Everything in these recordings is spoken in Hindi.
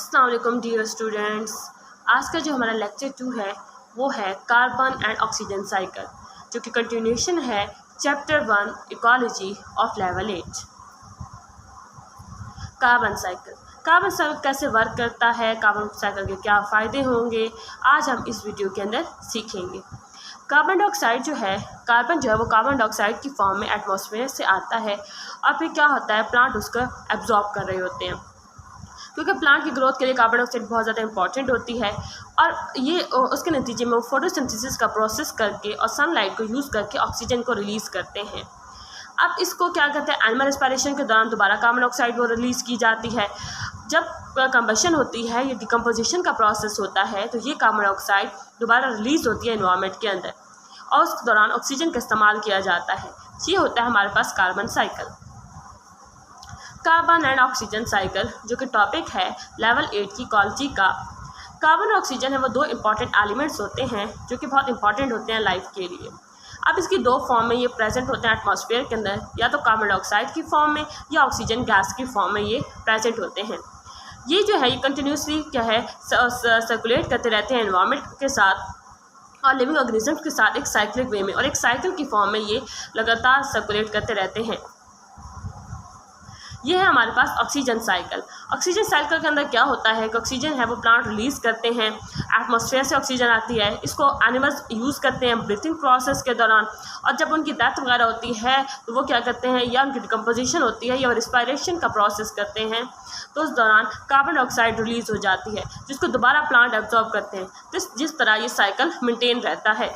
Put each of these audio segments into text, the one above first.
अस्सलाम वालेकुम डियर स्टूडेंट्स। आज का जो हमारा लेक्चर 2 है वो है कार्बन एंड ऑक्सीजन साइकिल, जो कि कंटिन्यूएशन है chapter 1 ecology of level 8। Carbon cycle कैसे वर्क करता है, कार्बन साइकिल के क्या फ़ायदे होंगे, आज हम इस वीडियो के अंदर सीखेंगे। कार्बन डाइऑक्साइड जो है वो कार्बन डाइऑक्साइड की फॉर्म में एटमॉस्फेयर से आता है और फिर क्या होता है, प्लांट उसका एब्जॉर्ब कर रहे होते हैं, क्योंकि प्लांट की ग्रोथ के लिए कार्बन डाइऑक्साइड बहुत ज़्यादा इंपॉर्टेंट होती है। और ये उसके नतीजे में वो फोटोसिंथेसिस का प्रोसेस करके और सनलाइट को यूज़ करके ऑक्सीजन को रिलीज़ करते हैं। अब इसको क्या कहते हैं, एनिमल रेस्पिरेशन के दौरान दोबारा कार्बन डाइऑक्साइड वो रिलीज़ की जाती है। जब कंबशन होती है, ये डिकम्पोजिशन का प्रोसेस होता है, तो ये कार्बन डाइऑक्साइड दोबारा रिलीज़ होती है एनवायरनमेंट के अंदर और उस दौरान ऑक्सीजन का इस्तेमाल किया जाता है। ये होता है हमारे पास carbon cycle. Carbon and oxygen cycle जो कि टॉपिक है लेवल 8 की इकोलॉजी का। कार्बन और ऑक्सीजन है वो दो इंपॉर्टेंट एलिमेंट्स होते हैं जो कि बहुत इंपॉर्टेंट होते हैं लाइफ के लिए। अब इसकी दो फॉर्म में ये प्रेजेंट होते हैं एटमॉस्फेयर के अंदर, या तो कार्बन डाइऑक्साइड की फॉर्म में या ऑक्सीजन गैस की फॉर्म में ये प्रेजेंट होते हैं। ये जो है ये कंटिन्यूसली क्या है सर्कुलेट करते रहते हैं एनवायरनमेंट के साथ और लिविंग ऑर्गेनिजम्स के साथ एक साइक्लिक वे में, और एक साइकिल की फॉर्म में ये लगातार सर्कुलेट करते रहते हैं। ये है हमारे पास ऑक्सीजन साइकिल। ऑक्सीजन साइकिल के अंदर क्या होता है कि ऑक्सीजन है वो प्लांट रिलीज़ करते हैं, एटमॉस्फेयर से ऑक्सीजन आती है, इसको एनिमल्स यूज़ करते हैं ब्रीथिंग प्रोसेस के दौरान, और जब उनकी डेथ वगैरह होती है तो वो क्या करते हैं, या उनकी डिकम्पोजिशन होती है या रिस्पायरेशन का प्रोसेस करते हैं, तो उस दौरान कार्बन डाइऑक्साइड रिलीज़ हो जाती है जिसको दोबारा प्लांट एब्जॉर्ब करते हैं। जिस तरह ये साइकिल मेंटेन रहता है।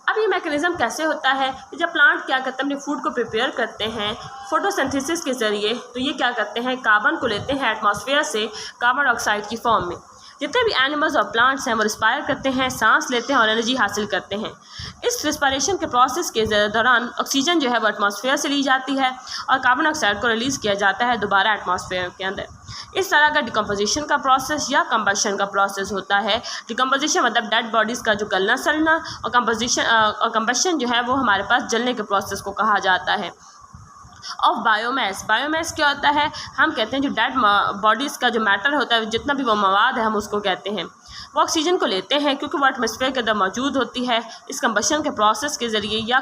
अब ये मैकेनिज़्म कैसे होता है कि जब प्लांट क्या करते हैं, अपने फूड को प्रिपेयर करते हैं फोटोसिंथेसिस के ज़रिए, तो ये क्या करते हैं, कार्बन को लेते हैं एटमॉस्फेयर से कार्बन डाइऑक्साइड की फॉर्म में। जितने भी एनिमल्स और प्लांट्स हैं वो रिस्पायर करते हैं, सांस लेते हैं और एनर्जी हासिल करते हैं। इस रिस्पायरेशन के प्रोसेस के दौरान ऑक्सीजन जो है वो एटमॉस्फेयर से ली जाती है और कार्बन डाइऑक्साइड को रिलीज़ किया जाता है दोबारा एटमॉस्फेयर के अंदर। इस तरह का डिकम्पोजिशन का प्रोसेस या कंबशन का प्रोसेस होता है। डिकम्पोजिशन मतलब डेड बॉडीज़ का जो गलना सड़ना, और कंबशन जो है वो हमारे पास जलने के प्रोसेस को कहा जाता है। ऑफ बायोमास क्या होता है, हम कहते हैं जो डेड बॉडीज़ का जो मैटर होता है, जितना भी वो मवाद है, हम उसको कहते हैं। वो ऑक्सीजन को लेते हैं क्योंकि वो एटमॉस्फेयर के अंदर मौजूद होती है इस कंबशन के प्रोसेस के ज़रिए या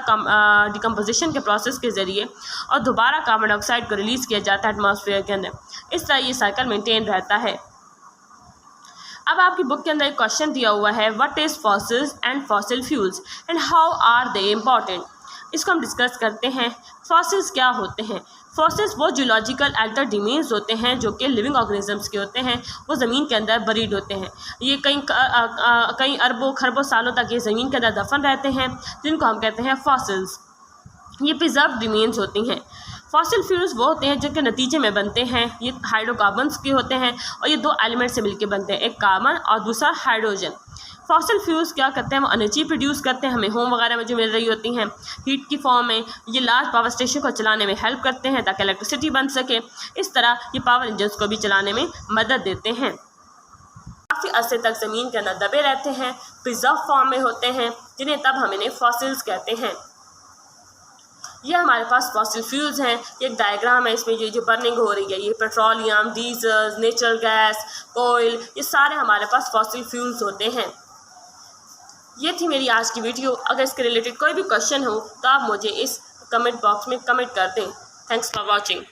डिकम्पोजिशन के प्रोसेस के ज़रिए, और दोबारा कार्बन डाइऑक्साइड को रिलीज़ किया जाता है एटमॉस्फेयर के अंदर। इस तरह ये साइकिल मेंटेन रहता है। अब आपकी बुक के अंदर एक क्वेश्चन दिया हुआ है, what is fossils and fossil fuels and how are they important. इसको हम डिस्कस करते हैं। फॉसिल्स क्या होते हैं? फॉसिल्स वो जियोलॉजिकल एल्टर डिमेन्स होते हैं जो कि लिविंग ऑर्गेनिजम्स के होते हैं, वो ज़मीन के अंदर बरीड होते हैं। ये कई अरबों खरबों सालों तक ये ज़मीन के अंदर दफन रहते हैं, जिनको हम कहते हैं फॉसिल्स। ये प्रिजर्व डिमेन्स होती हैं। फॉसिल फ्यूल्स वो होते हैं जो कि नतीजे में बनते हैं, ये हाइड्रोकार्बन्स के होते हैं और ये दो एलिमेंट से मिलकर बनते हैं, एक कार्बन और दूसरा हाइड्रोजन। फॉसिल फ्यूल्स क्या करते हैं, वो एनर्जी प्रोड्यूस करते हैं, हमें होम वगैरह में जो मिल रही होती हैं हीट की फॉर्म में। ये लार्ज पावर स्टेशन को चलाने में हेल्प करते हैं ताकि इलेक्ट्रिसिटी बन सके। इस तरह ये पावर इंजन्स को भी चलाने में मदद देते हैं। काफ़ी अरसे तक ज़मीन के अंदर दबे रहते हैं, प्रिजर्व फॉर्म में होते हैं, जिन्हें तब हम इन्हें फॉसिल्स कहते हैं। ये हमारे पास फॉसिल फ्यूल्स हैं। एक डायग्राम है, इसमें ये जो बर्निंग हो रही है, ये petroleum, diesel, natural gas, oil, ये सारे हमारे पास फॉसिल फ्यूल्स होते हैं। ये थी मेरी आज की वीडियो। अगर इसके रिलेटेड कोई भी क्वेश्चन हो तो आप मुझे इस कमेंट बॉक्स में कमेंट कर दें। Thanks for watching.